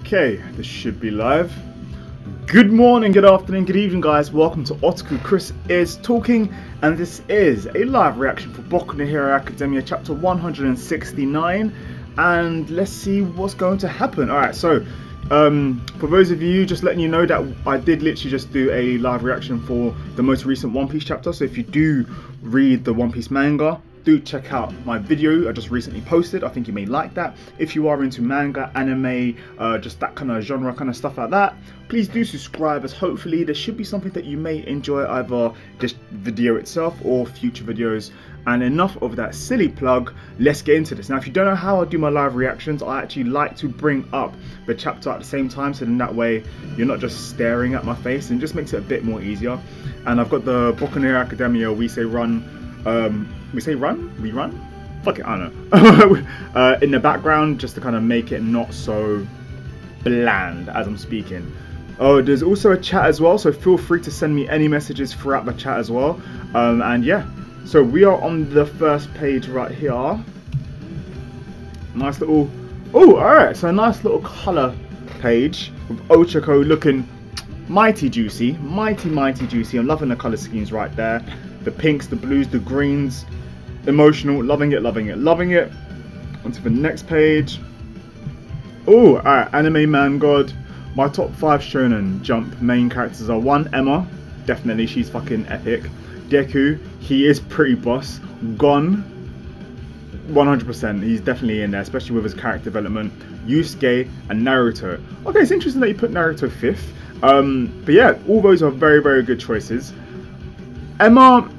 Okay, this should be live. Good morning, good afternoon, good evening, guys. Welcome to Boku. Chris is talking, and this is a live reaction for Boku no Hero Academia chapter 169. And let's see what's going to happen. Alright, so for those of you, just letting you know that I did literally just do a live reaction for the most recent One Piece chapter. So if you do read the One Piece manga, do check out my video I just recently posted. I think you may like that. If you are into manga, anime, just that kind of genre, kind of stuff like that, please do subscribe, as hopefully there should be something that you may enjoy, either this video itself or future videos. And enough of that silly plug, let's get into this. Now, if you don't know how I do my live reactions, I actually like to bring up the chapter at the same time, so then that way you're not just staring at my face, and it just makes it a bit more easier. And I've got the Boku no Hero Academia We Say Run, we run? Fuck it, I don't know. In the background, just to kind of make it not so bland as I'm speaking. Oh, there's also a chat as well, so feel free to send me any messages throughout the chat as well. And yeah, so we are on the first page right here. Nice little, oh, alright, so a nice little colour page with Ochako looking mighty juicy, mighty juicy. I'm loving the colour schemes right there. The pinks, the blues, the greens. Emotional, loving it. Onto the next page. Oh, alright, Anime Man God. My top 5 shonen jump main characters are 1. Emma, definitely, she's fucking epic. Deku, he is pretty boss. Gon, 100%, he's definitely in there, especially with his character development. Yusuke and Naruto. Okay, it's interesting that you put Naruto 5th. But yeah, all those are very good choices. Emma,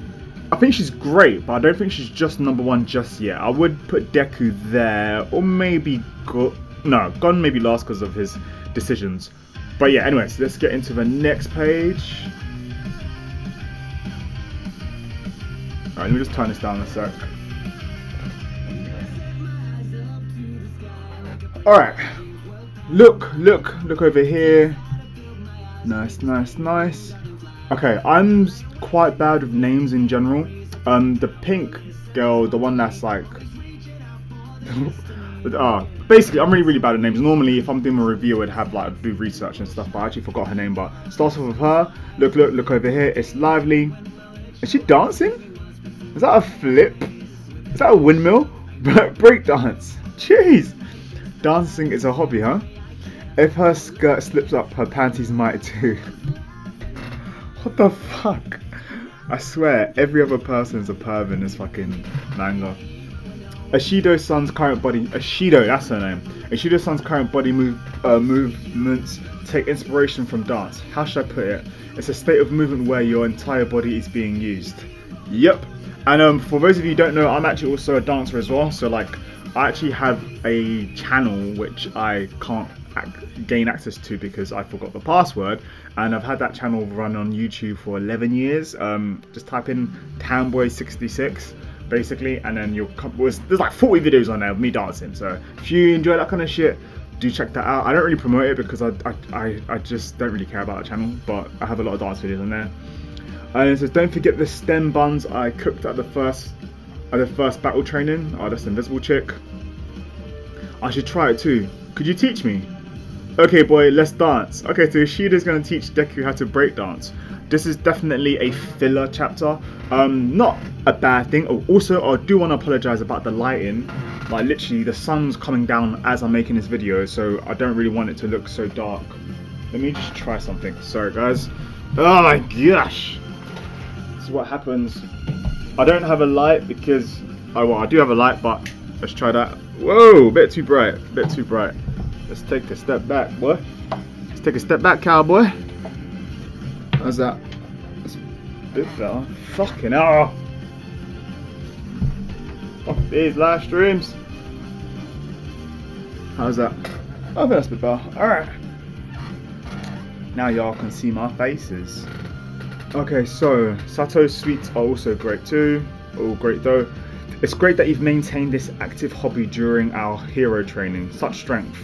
I think she's great, but I don't think she's just #1 just yet. I would put Deku there, or maybe Gon maybe last because of his decisions. But yeah, anyways, let's get into the next page. Alright, let me just turn this down a sec. Alright, look over here. Nice. Okay, I'm quite bad with names in general. The pink girl, the one that's like basically I'm really bad at names. Normally if I'm doing a review I'd have like do research and stuff, but I actually forgot her name. But starts off with her. Look over here, it's Lively. Is she dancing? Is that a flip? Is that a windmill? Break dance. Jeez. Dancing is a hobby, huh? If her skirt slips up, her panties might too. What the fuck? I swear, every other person is a perv in this fucking manga. Ashido-san's current body... Ashido, that's her name. Ashido-san's current body movements take inspiration from dance. How should I put it? It's a state of movement where your entire body is being used. Yep. And for those of you who don't know, I'm actually also a dancer as well. So like, I actually have a channel which I can't gain access to because I forgot the password, and I've had that channel run on YouTube for 11 years. Just type in Tamboy66 basically, and then you'll come, there's like 40 videos on there of me dancing. So if you enjoy that kind of shit, do check that out. I don't really promote it because I just don't really care about the channel, but I have a lot of dance videos on there. And it says, don't forget the stem buns I cooked at the first battle training. Oh, that's the invisible chick. I should try it too. Could you teach me? Okay boy, let's dance. Okay, so Ishida's going to teach Deku how to break dance. This is definitely a filler chapter. Not a bad thing. Oh, also, I do want to apologise about the lighting. Like literally the sun's coming down as I'm making this video, so I don't really want it to look so dark. Let me just try something. Sorry guys. Oh my gosh. This is what happens. I don't have a light because... Oh well, I do have a light, but let's try that. Whoa, a bit too bright. Let's take a step back, boy. Let's take a step back, cowboy. How's that? That's a bit better. Fucking hell. Fuck these live streams. How's that? I think that's a bit better. Alright. Now y'all can see my faces. Okay, so Sato's sweets are also great too. All great though. It's great that you've maintained this active hobby during our hero training. Such strength.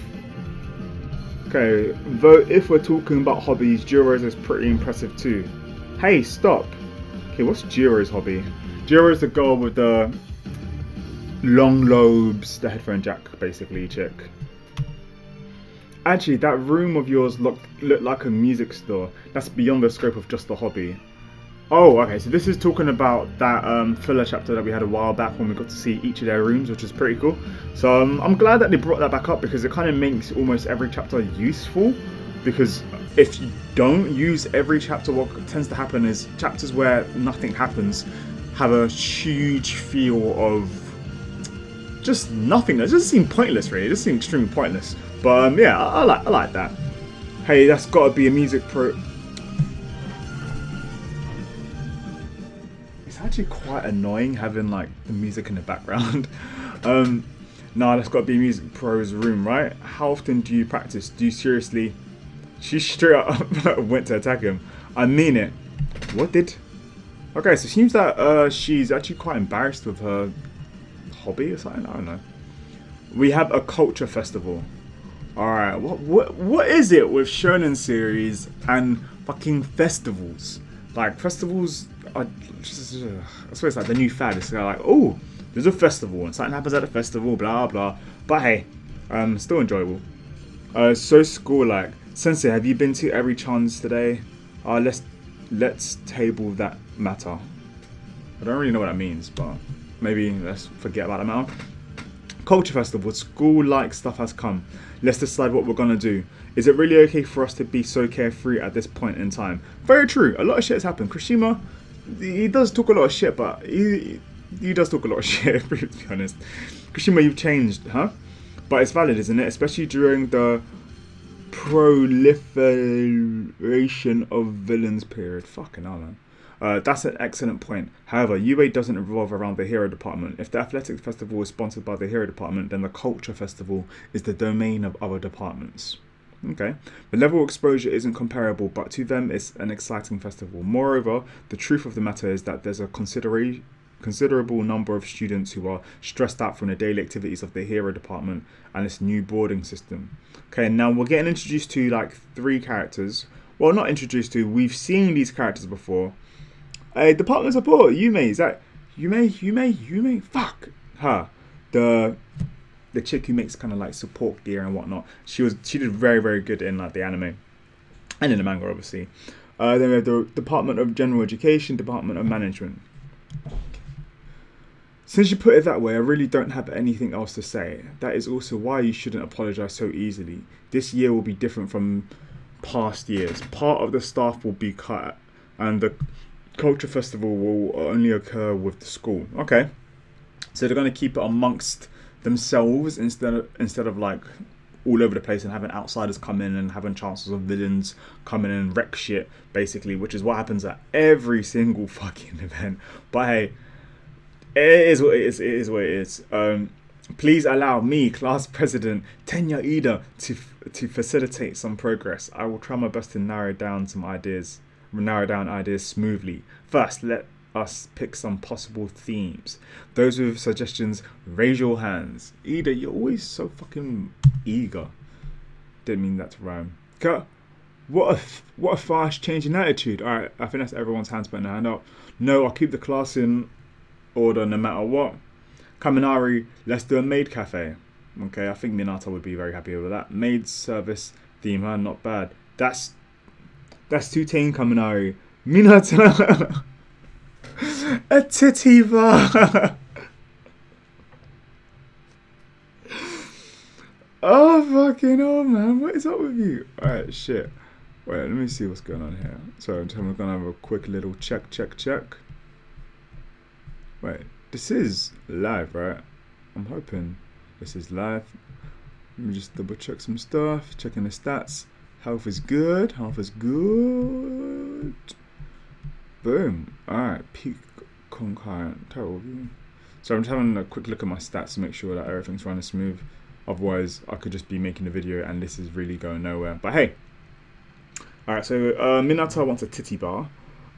Okay, though if we're talking about hobbies, Jiro's is pretty impressive too. Hey, stop! Okay, what's Jiro's hobby? Jiro's the girl with the long lobes, the headphone jack, basically, chick. Actually, that room of yours looked like a music store. That's beyond the scope of just a hobby. Oh, okay, so this is talking about that filler chapter that we had a while back when we got to see each of their rooms, which is pretty cool. So I'm glad that they brought that back up, because it kind of makes almost every chapter useful. Because if you don't use every chapter, what tends to happen is chapters where nothing happens have a huge feel of just nothingness. It just seems pointless, really. It just seems extremely pointless. But yeah, I like that. Hey, that's got to be a music pro. It's actually quite annoying having like the music in the background. Nah, that's got to be music pro's room, right? How often do you practice? Do you seriously? She straight up went to attack him. I mean it. What did? Okay, so it seems that she's actually quite embarrassed with her hobby or something. I don't know. We have a culture festival. Alright, what is it with shonen series and fucking festivals? Like, festivals are just, I swear it's like the new fad. It's like, oh, there's a festival and something happens at the festival, blah blah. But hey, still enjoyable. So school like. Sensei, have you been to every chance today? Let's table that matter. I don't really know what that means, but maybe let's forget about that matter. Culture festival, school-like stuff has come. Let's decide what we're gonna do. Is it really okay for us to be so carefree at this point in time? Very true. A lot of shit has happened. Kirishima, he does talk a lot of shit, but he does talk a lot of shit, to be honest. Kirishima, you've changed, huh? But it's valid, isn't it? Especially during the proliferation of villains period. Fucking hell, man. That's an excellent point. However, UA doesn't revolve around the hero department. If the athletics festival is sponsored by the hero department, then the culture festival is the domain of other departments. Okay. The level of exposure isn't comparable, but to them it's an exciting festival. Moreover, the truth of the matter is that there's a considerable number of students who are stressed out from the daily activities of the hero department and its new boarding system. Okay, now we're getting introduced to like 3 characters. Well, not introduced to, we've seen these characters before. Department support, Yume, is that Yume? Fuck her. The chick who makes kind of like support gear and whatnot. She did very, very good in like the anime. And in the manga, obviously. Then we have the Department of General Education, Department of Management. Since you put it that way, I really don't have anything else to say. That is also why you shouldn't apologise so easily. This year will be different from past years. Part of the staff will be cut, and the culture festival will only occur with the school. Okay, so they're going to keep it amongst themselves instead of like all over the place and having outsiders come in and having chances of villains come in and wreck shit, basically, which is what happens at every single fucking event. But hey, it is what it is. It is what it is. Please allow me, class president Tenya Ida, to facilitate some progress. I will try my best to narrow down ideas smoothly. First, let us pick some possible themes. Those with suggestions, raise your hands. Ida, you're always so fucking eager. Didn't mean that to rhyme. What a fast change in attitude. Alright, I think that's everyone's hands putting their hand up. No, I'll keep the class in order no matter what. Kaminari, let's do a maid cafe. Okay, I think Minato would be very happy with that. Maid service theme, huh? Not bad. That's too tame, Kaminari. Minato, a titty bar. Oh fucking hell, man! What is up with you? Alright, shit. Wait, let me see what's going on here. So I'm gonna have a quick little check. Wait, this is live, right? I'm hoping this is live. Let me just double check some stuff. Checking the stats. Health is good. Boom. Alright, peak concurrent total view. So I'm just having a quick look at my stats to make sure that everything's running smooth. Otherwise, I could just be making a video and this is really going nowhere. But hey. Alright, so Minato wants a titty bar.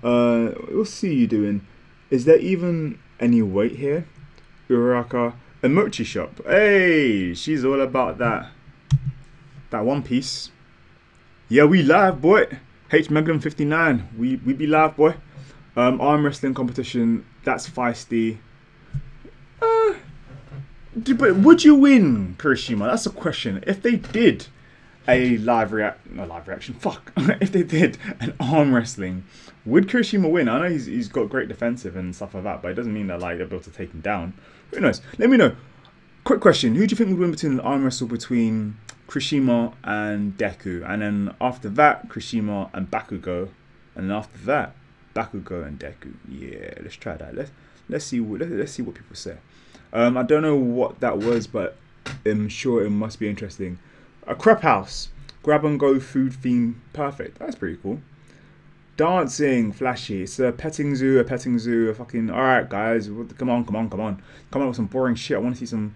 We'll see you doing. Is there even any weight here? Uraraka, a mochi shop. Hey, she's all about that One Piece. Yeah, we live, boy. H Magnum 59. We be live, boy. Arm wrestling competition. That's feisty. But would you win, Kirishima? That's a question. If they did, a live reaction, fuck, if they did an arm wrestling, would Kirishima win? I know he's got great defensive and stuff like that, but it doesn't mean that like they're able to take him down. Who knows? Let me know. Quick question, who do you think would win between an arm wrestle between Kirishima and Deku? And then after that, Kirishima and Bakugo. And then after that, Bakugo and Deku. Yeah, let's try that. Let's see what people say. I don't know what that was, but I'm sure it must be interesting. A crepe house, grab and go food theme, perfect. That's pretty cool. Dancing, flashy. It's a petting zoo, a fucking. All right, guys, come on with some boring shit. I want to see some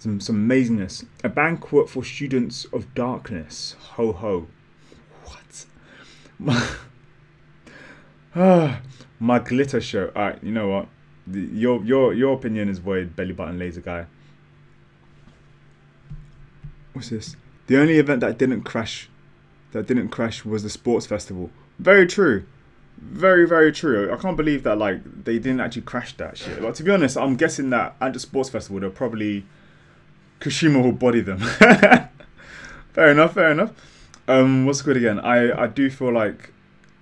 amazingness. A banquet for students of darkness. Ho ho. What? My glitter show. All right, you know what? Your opinion is void, belly button laser guy. What's this? The only event that didn't crash was the sports festival. Very true. Very, very true. I can't believe that like they didn't actually crash that shit. But to be honest, I'm guessing that at the sports festival they'll probably Kushima will body them. Fair enough. What's good again? I do feel like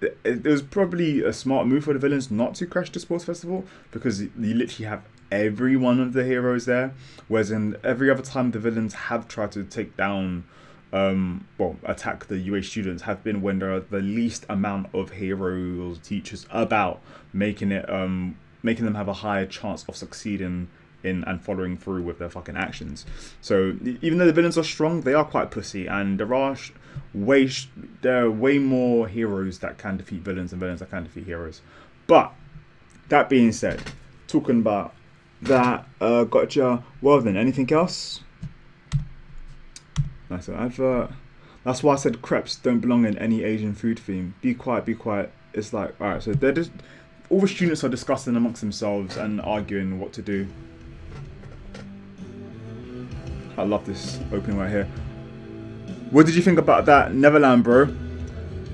it was probably a smart move for the villains not to crash the sports festival, because you literally have every one of the heroes there, whereas in every other time the villains have tried to take down attack the UA students have been when there are the least amount of heroes teachers about, making them have a higher chance of succeeding in and following through with their fucking actions. So even though the villains are strong, they are quite pussy, and there are way more heroes that can defeat villains than villains that can defeat heroes. But that being said, talking about that, gotcha. Well then, anything else? Nice advert. That's why I said crepes don't belong in any Asian food theme. Be quiet, be quiet. It's like, alright, so they're just, all the students are discussing amongst themselves and arguing what to do. I love this opening right here. What did you think about that Neverland, bro?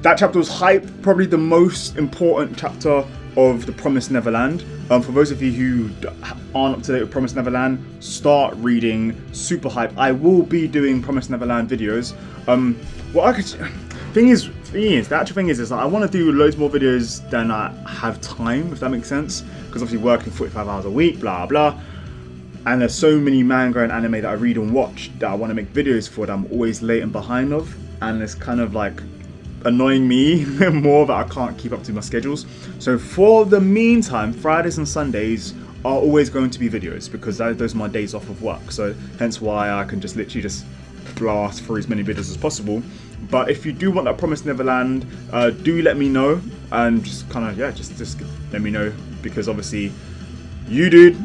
That chapter was hype, probably the most important chapter of the Promised Neverland. For those of you who aren't up to date with Promised Neverland, start reading. Super hype. I will be doing Promised Neverland videos. What I could the actual thing is like, I want to do loads more videos than I have time, if that makes sense. Because obviously working 45 hours a week, blah blah. And there's so many manga and anime that I read and watch that I want to make videos for that I'm always late and behind of, and it's kind of like annoying me more that I can't keep up to my schedules. So for the meantime, Fridays and Sundays are always going to be videos, because those are my days off of work. So hence why I can just literally just blast through as many videos as possible. But if you do want that Promised Neverland, do let me know, and just kind of, yeah, just let me know, because obviously you, dude,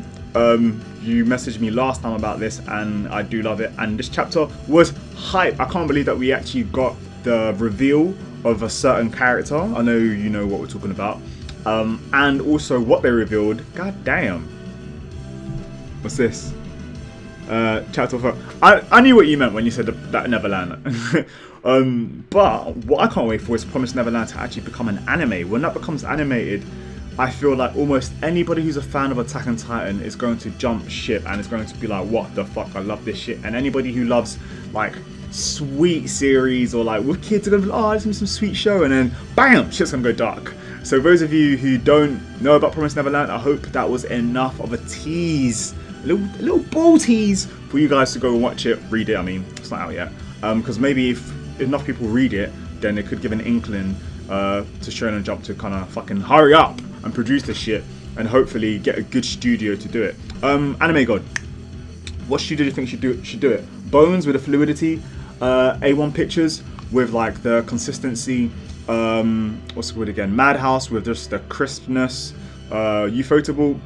you messaged me last time about this and I do love it, and this chapter was hype. I can't believe that we actually got the reveal of a certain character. I know you know what we're talking about, and also what they revealed. God damn, what's this? Chapter 4. I knew what you meant when you said that Neverland. But what I can't wait for is Promised Neverland to actually become an anime. When that becomes animated, I feel like almost anybody who's a fan of Attack on Titan is going to jump ship and is going to be like, what the fuck, I love this shit. And anybody who loves like sweet series or like with kids are going to be like, oh, this is some sweet show, and then bam, shit's going to go dark. So those of you who don't know about Promised Neverland, I hope that was enough of a tease, a little ball tease for you guys to go and watch it, read it. I mean, it's not out yet, because maybe if enough people read it, then it could give an inkling to Shonen Jump to kind of fucking hurry up and produce this shit, and hopefully get a good studio to do it. Anime God, what studio do you think should do it? Bones with the fluidity, A1 Pictures with like the consistency, what's the word again? Madhouse with just the crispness, Ufotable.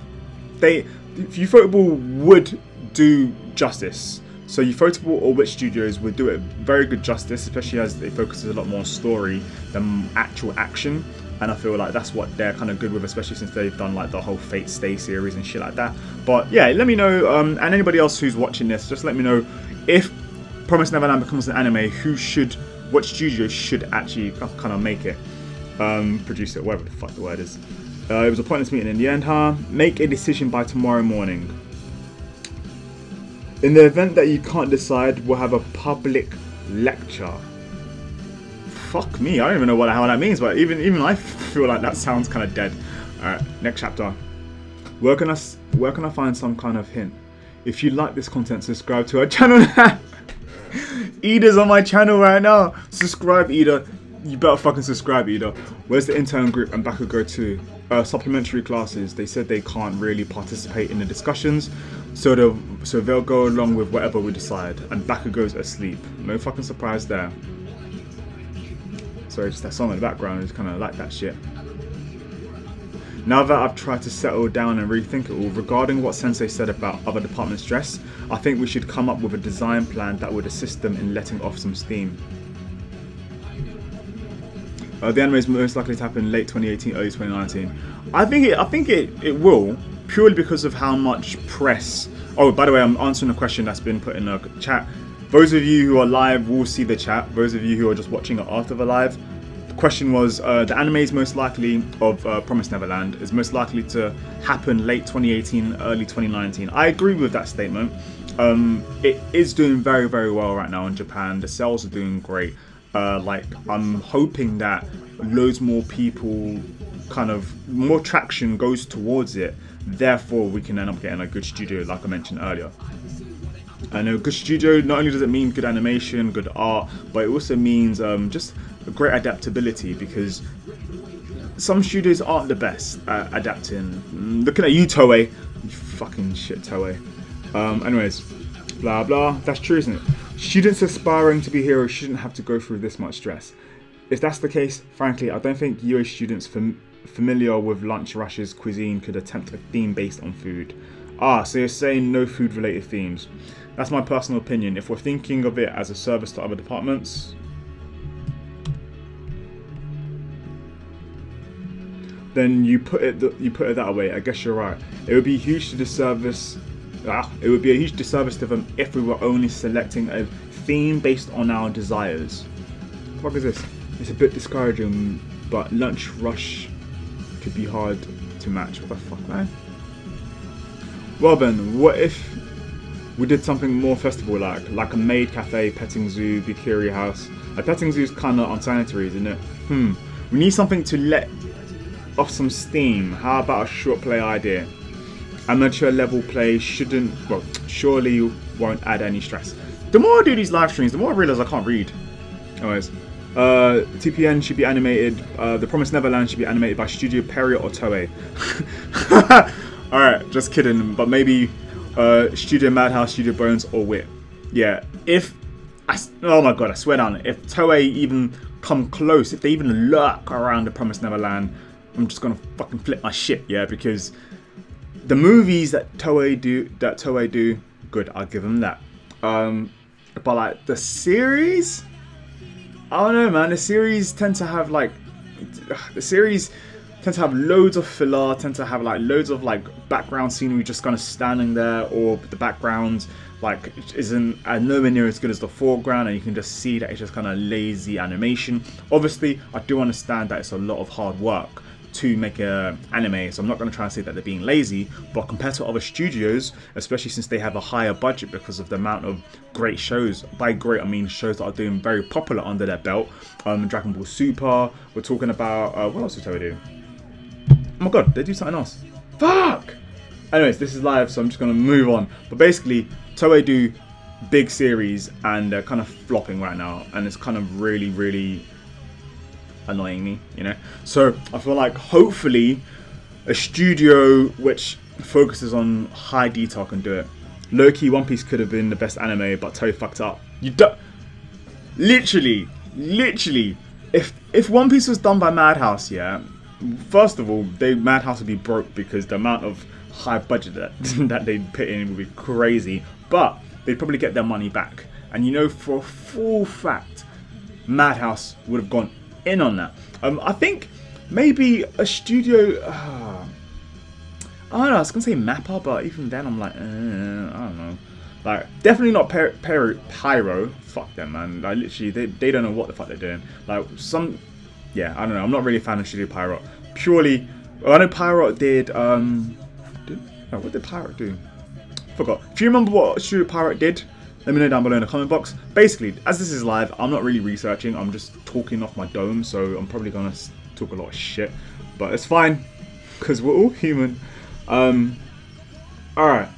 Ufotable would do justice. So Ufotable or Witch Studios would do it very good justice, especially as they focus a lot more on story than actual action. And I feel like that's what they're kind of good with, especially since they've done like the whole Fate Stay series and shit like that. But yeah, let me know, and anybody else who's watching this, just let me know if Promised Neverland becomes an anime, what studio should actually kind of make it, produce it, whatever the fuck the word is. It was a pointless meeting in the end, huh? Make a decision by tomorrow morning. In the event that you can't decide, we'll have a public lecture. fuck me, I don't even know what the hell that means, but even I feel like that sounds kind of dead. Alright, next chapter. Where can I find some kind of hint? If you like this content, subscribe to our channel now. Ida's on my channel right now. Subscribe, Ida. You better fucking subscribe, Ida. Where's the intern group and Bakugo too? Supplementary classes. They said they can't really participate in the discussions, so they'll go along with whatever we decide. And Bakugo's asleep. No fucking surprise there. Sorry, just that song in the background. I just kind of like that shit. Now that I've tried to settle down and rethink it all, regarding what Sensei said about other departments' stress, I think we should come up with a design plan that would assist them in letting off some steam. The anime is most likely to happen late 2018, early 2019. I think it will, purely because of how much press. Oh, by the way, I'm answering a question that's been put in the chat. Those of you who are live will see the chat. Those of you who are just watching it after the live, the question was, the anime is most likely of Promised Neverland is most likely to happen late 2018, early 2019. I agree with that statement. It is doing very, very well right now in Japan. The sales are doing great. Like, I'm hoping that loads more people, kind of more traction goes towards it. Therefore, we can end up getting a good studio, like I mentioned earlier. And a good studio, not only does it mean good animation, good art, but it also means just a great adaptability, because some studios aren't the best at adapting. Looking at you, Toei. You fucking shit, Toei. Anyways, blah blah. That's true, isn't it? Students aspiring to be heroes shouldn't have to go through this much stress. If that's the case, frankly, I don't think UA students familiar with lunch rushes cuisine could attempt a theme based on food. Ah, so you're saying no food related themes. That's my personal opinion. If we're thinking of it as a service to other departments, then you put it that way. I guess you're right. It would be huge to disservice. It would be a huge disservice to them if we were only selecting a theme based on our desires. What the fuck is this? It's a bit discouraging, but lunch rush could be hard to match. What the fuck, man? Well then, what if we did something more festival-like a maid cafe, petting zoo, bikini house? A petting zoo is kind of unsanitary, isn't it? We need something to let off some steam. How about a short play idea? Amateur level play surely won't add any stress. The more I do these live streams, the more I realise I can't read. Anyways, TPN should be animated. The Promised Neverland should be animated by Studio Perry or Toei. Alright, just kidding. But maybe Studio Madhouse, Studio Bones, or Wit. Yeah, oh my god, I swear down. If Toei even come close, if they even lurk around the Promised Neverland, I'm just gonna fucking flip my shit, yeah, because the movies that Toei do, good, I'll give them that. But like the series, I don't know, man. The series tend to have loads of filler, tend to have like loads of like background scenery just kind of standing there, or the background like isn't nowhere near as good as the foreground, and you can just see that it's just kind of lazy animation. Obviously, I do understand that it's a lot of hard work to make an anime, so I'm not going to try and say that they're being lazy, but compared to other studios, especially since they have a higher budget because of the amount of great shows, by great I mean shows that are doing very popular under their belt, Dragon Ball Super, we're talking about, what else did Toei do? Oh my god, they do something else. Fuck! Anyways, this is live, so I'm just going to move on. But basically, Toei do big series, and they're kind of flopping right now, and it's kind of really, really annoying me, you know. So I feel like hopefully a studio which focuses on high detail can do it. Low-key, One Piece could have been the best anime, but Toei fucked up. You don't. Literally, if One Piece was done by Madhouse, yeah. First of all, Madhouse would be broke because the amount of high budget that they put in would be crazy. But they'd probably get their money back, and you know for a full fact, Madhouse would have gone in on that. I think maybe a studio. I don't know. I was gonna say Mappa, but even then, I'm like, I don't know. Like, definitely not Pyro. Fuck them, man. Like, literally, they don't know what the fuck they're doing. Like, yeah, I don't know. I'm not really a fan of Studio Pyro. Purely, I know Pyro did. What did Pyro do? Forgot. If you remember what Studio Pyro did, Let me know down below in the comment box. Basically, as this is live, I'm not really researching. I'm just talking off my dome, so I'm probably gonna talk a lot of shit, but it's fine because we're all human. Alright,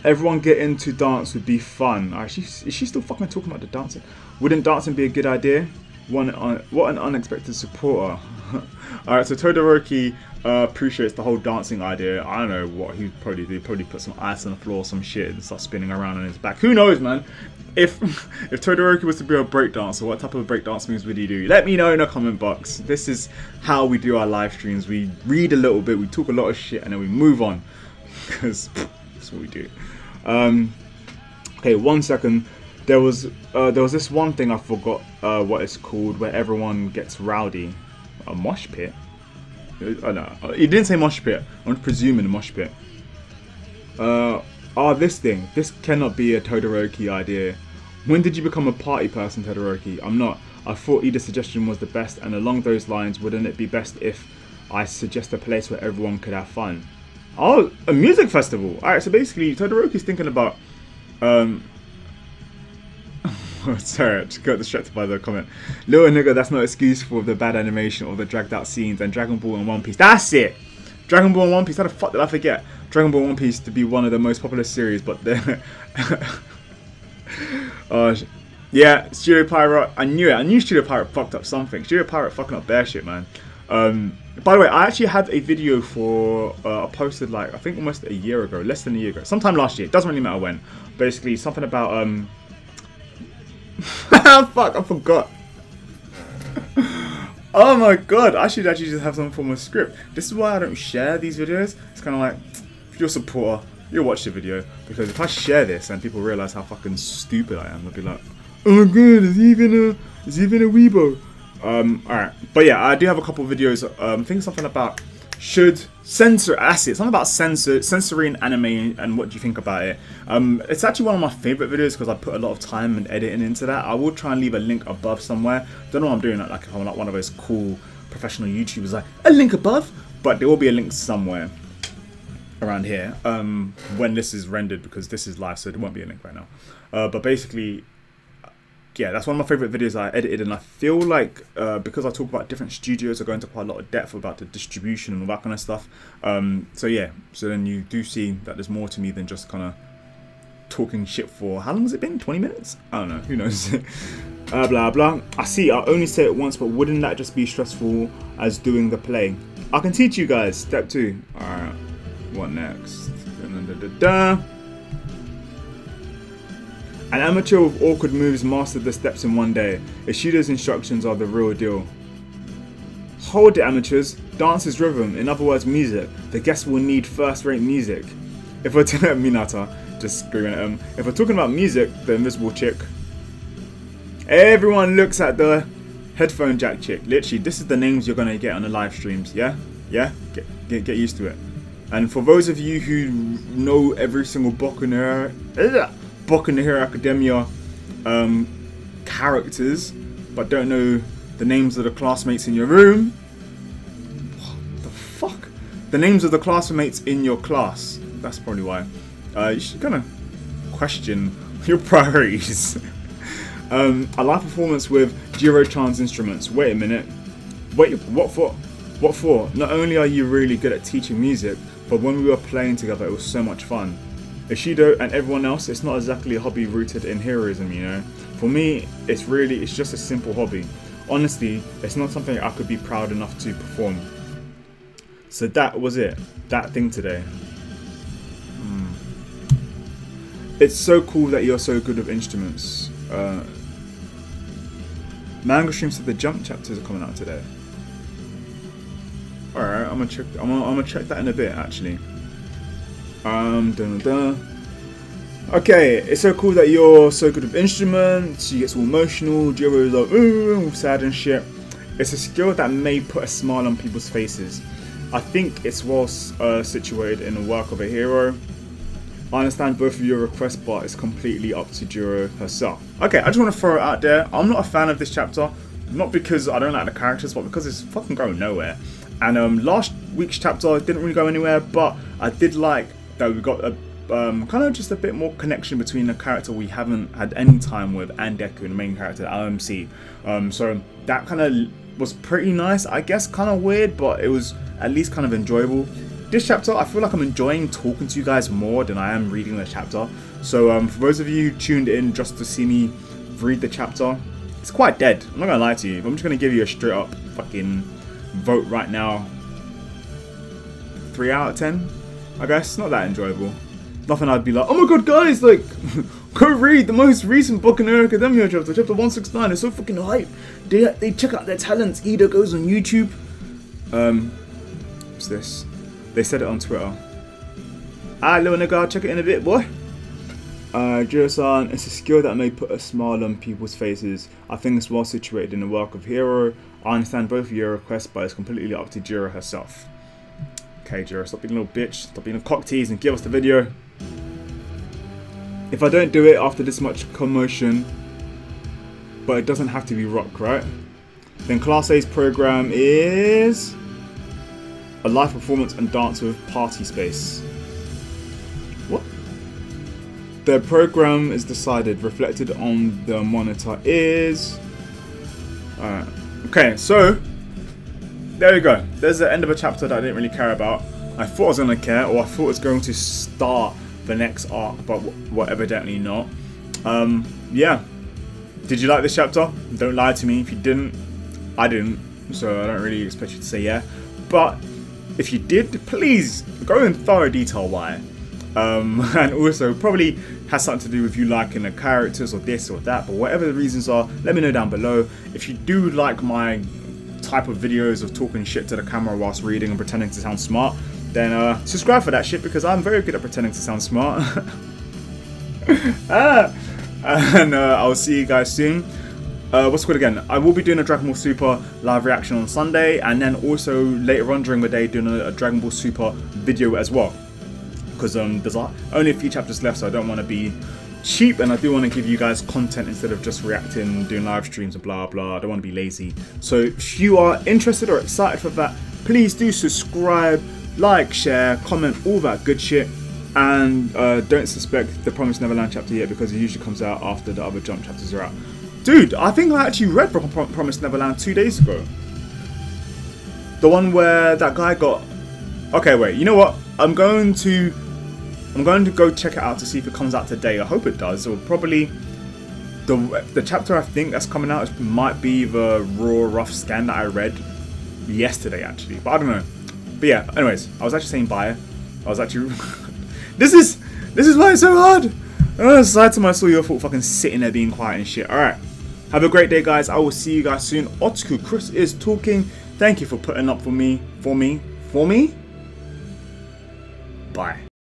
everyone get into dance would be fun. Alright, is she still fucking talking about the dancing? Wouldn't dancing be a good idea? What an unexpected supporter. Alright, so Todoroki appreciates the whole dancing idea. I don't know what he'd probably do. Probably put some ice on the floor or some shit and start spinning around on his back. Who knows, man? If Todoroki was to be a breakdancer, what type of breakdance moves would he do? Let me know in the comment box. This is how we do our live streams. We read a little bit, we talk a lot of shit, and then we move on. Because that's what we do. Okay, 1 second. There was this one thing I forgot what it's called, where everyone gets rowdy. A mosh pit? Oh no, he didn't say mosh pit. I'm presuming a mosh pit. This thing. This cannot be a Todoroki idea. When did you become a party person, Todoroki? I'm not. I thought either suggestion was the best, and along those lines, wouldn't it be best if I suggest a place where everyone could have fun? Oh, a music festival. Alright, so basically, Todoroki's thinking about... Sorry, I just got distracted by the comment. Little nigga, that's no excuse for the bad animation or the dragged out scenes and Dragon Ball and One Piece. That's it! Dragon Ball and One Piece, how the fuck did I forget? Dragon Ball and One Piece to be one of the most popular series, but then... yeah, Studio Pirate, I knew it. I knew Studio Pirate fucked up something. Studio Pirate fucking up bear shit, man. By the way, I actually had a video for, I posted like, I think almost a year ago, less than a year ago. Sometime last year, doesn't really matter when. Basically, something about, fuck, I forgot. Oh my god, I should actually just have some form of script. This is why I don't share these videos. It's kind of like, if you're a supporter, you'll watch the video. Because if I share this and people realize how fucking stupid I am, they'll be like, oh my god, is he even a weebo? Alright, but yeah, I do have a couple of videos. I think something about should censor acid, something about censoring anime and what do you think about it. It's actually one of my favorite videos because I put a lot of time and editing into that. I will try and leave a link above somewhere. Don't know what I'm doing, like if I'm like one of those cool professional YouTubers, like a link above, but there will be a link somewhere around here when this is rendered, because this is live, so there won't be a link right now. But basically, yeah, that's one of my favorite videos I edited, and I feel like because I talk about different studios, I go into quite a lot of depth about the distribution and all that kind of stuff. So yeah, so then you do see that there's more to me than just kind of talking shit for, how long has it been? 20 minutes? I don't know, who knows? Blah blah. I see, I only say it once, but wouldn't that just be stressful as doing the play? I can teach you guys, step 2. Alright, what next? An amateur with awkward moves mastered the steps in one day. Ishida's instructions are the real deal. Hold it, amateurs. Dance is rhythm, in other words music. The guests will need first-rate music. If we're talking about Minata, just screaming at him. If we're talking about music, the invisible chick. Everyone looks at the headphone jack chick. Literally, this is the names you're gonna get on the live streams, yeah? Yeah? Get used to it. And for those of you who know every single Boku no Hero Academia characters, but don't know the names of the classmates in your room. What the fuck? The names of the classmates in your class. That's probably why. You should kind of question your priorities. A live performance with Jiro-chan's instruments. Wait a minute. Wait, what for? What for? Not only are you really good at teaching music, but when we were playing together, it was so much fun. Ishido and everyone else, it's not exactly a hobby rooted in heroism, you know. For me, it's just a simple hobby. Honestly, it's not something I could be proud enough to perform. So that was it. That thing today. It's so cool that you're so good with instruments. Manga stream said the jump chapters are coming out today. Alright, I'm gonna check that in a bit actually. Okay, it's so cool that you're so good with instruments. She gets all emotional. Jiro's like, ooh, sad and shit. It's a skill that may put a smile on people's faces. I think it's well situated in the work of a hero. I understand both of your requests, but it's completely up to Jiro herself. Okay, I just want to throw it out there. I'm not a fan of this chapter. Not because I don't like the characters, but because it's fucking going nowhere. And last week's chapter didn't really go anywhere, but I did like that we got kind of just a bit more connection between a character we haven't had any time with and Deku, the main character, LMC. So that kind of was pretty nice. I guess kind of weird, but it was at least kind of enjoyable. This chapter, I feel like I'm enjoying talking to you guys more than I am reading the chapter. So for those of you who tuned in just to see me read the chapter, it's quite dead. I'm not gonna lie to you. I'm just gonna give you a straight up fucking vote right now. 3 out of 10, I guess. Not that enjoyable. Nothing I'd be like, oh my god, guys, like, go read the most recent Boku no Hero Academia chapter 169. It's so fucking hype. They check out their talents. Ida goes on YouTube. What's this? They said it on Twitter. Little nigga, I'll check it in a bit, boy. Jiro-san, it's a skill that may put a smile on people's faces. I think it's well situated in the work of Hero. I understand both of your requests, but it's completely up to Jiro herself. Okay, Jiro, stop being a little bitch. Stop being a cock tease and give us the video. If I don't do it after this much commotion, but it doesn't have to be rock, right? Then Class A's program is a live performance and dance with party space. What? The program is decided, reflected on the monitor is... Alright. Okay, so there you go. There's the end of a chapter that I didn't really care about. I thought I was going to care, or I thought it was going to start the next arc, but evidently not. Yeah. Did you like this chapter? Don't lie to me. If you didn't, I didn't. So I don't really expect you to say yeah. But if you did, please go in thorough detail why. And also probably has something to do with you liking the characters or this or that, but whatever the reasons are, let me know down below. If you do like my type of videos of talking shit to the camera whilst reading and pretending to sound smart, then subscribe for that shit, because I'm very good at pretending to sound smart. And I'll see you guys soon. What's it called again? I will be doing a Dragon Ball Super live reaction on Sunday, and then also later on during the day doing a Dragon Ball Super video as well. Because there's only a few chapters left, so I don't want to be cheap, and I do want to give you guys content instead of just reacting, doing live streams and blah blah. I don't want to be lazy. So if you are interested or excited for that, please do subscribe, like, share, comment, all that good shit. And don't suspect the Promised Neverland chapter yet, because it usually comes out after the other Jump chapters are out. Dude, I think I actually read Promised Neverland 2 days ago. The one where that guy got... Okay, wait, you know what? I'm going to go check it out to see if it comes out today. I hope it does. Or probably the chapter I think that's coming out might be the raw rough scan that I read yesterday actually. But I don't know. But yeah, anyways, I was actually saying bye. I was actually This is why it's so hard. Aside to my soul, you're fucking sitting there being quiet and shit. Alright. Have a great day, guys. I will see you guys soon. Otaku Chris is talking. Thank you for putting up for me. Bye.